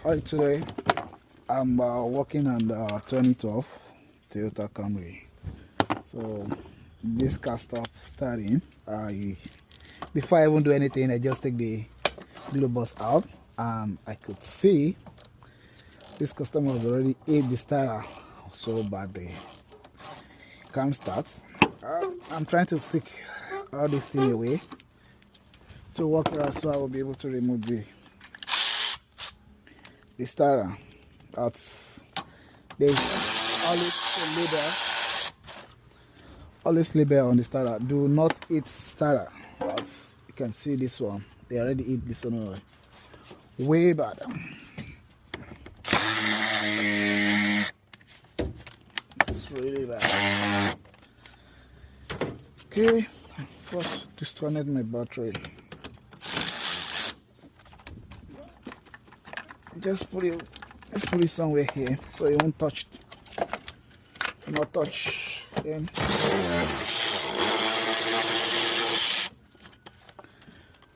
Hi, today I'm working on the 2012 Toyota Camry. So this car stopped starting. Before I even do anything, I just take the globe out, and I could see this customer has already ate the starter so bad the cam starts. I'm trying to take all this thing away to work around so I will be able to remove the starter. That's there's always label on the starter, do not eat starter. But you can see this one, they already eat this one already. Way bad. It's really bad. Okay, first disconnect my battery. Just put it, let's put it somewhere here so it won't touch. Not touch. Then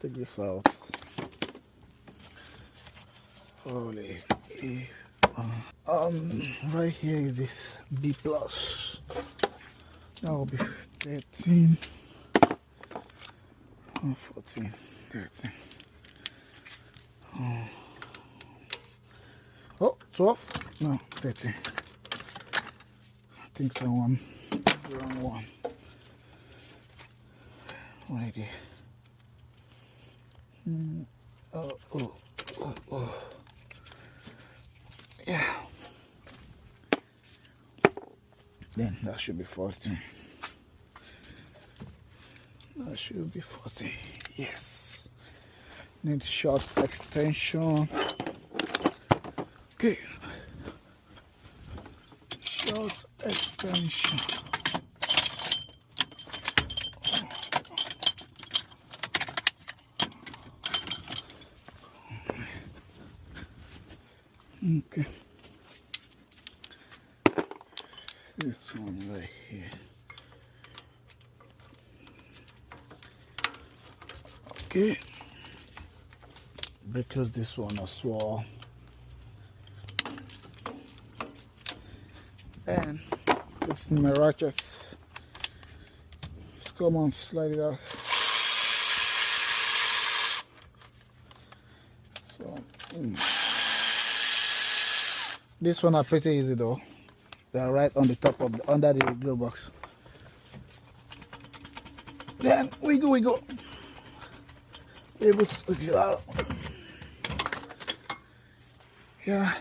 take this out. Holy. Right here is this B plus. That will be 13. 14, 13. Oh, 12? No, 13. I think so. Wrong one. Right there. Oh. Yeah. Then that should be 14. That should be 14. Yes. Need short extension. Okay. Short extension. Okay. This one right here. Okay. Close this one as well. And it's my ratchets. Just come on, slide it out. So this one are pretty easy though. They are right on the top of under the glove box. Then we go. We're able to look it out. Yeah.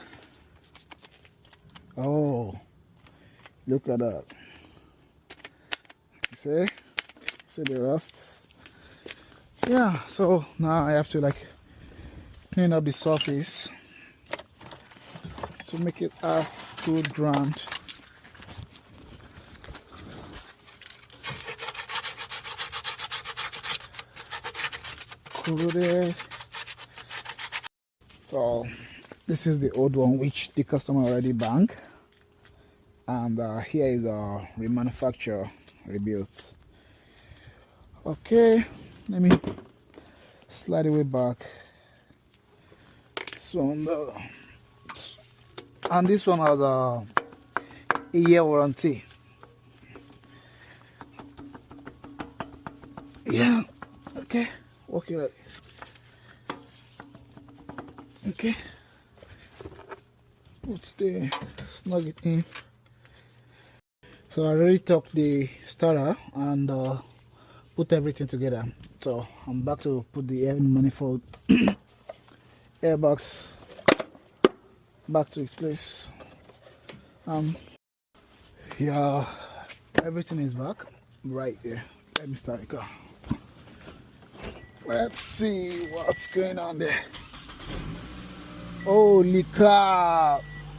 Oh, look at that. See the rust. Yeah. So now I have to like clean up the surface to make it half good ground. So this is the old one which the customer already banged, and here is a remanufacture rebuilt. Okay, let me slide it way back. So and this one has a year warranty. Yeah. Okay, okay, right. Okay, snug it in. So I already took the starter and put everything together. So I'm back to put the air manifold airbox back to its place. Yeah, everything is back right here. Let me start the car. Let's see what's going on there. Holy crap!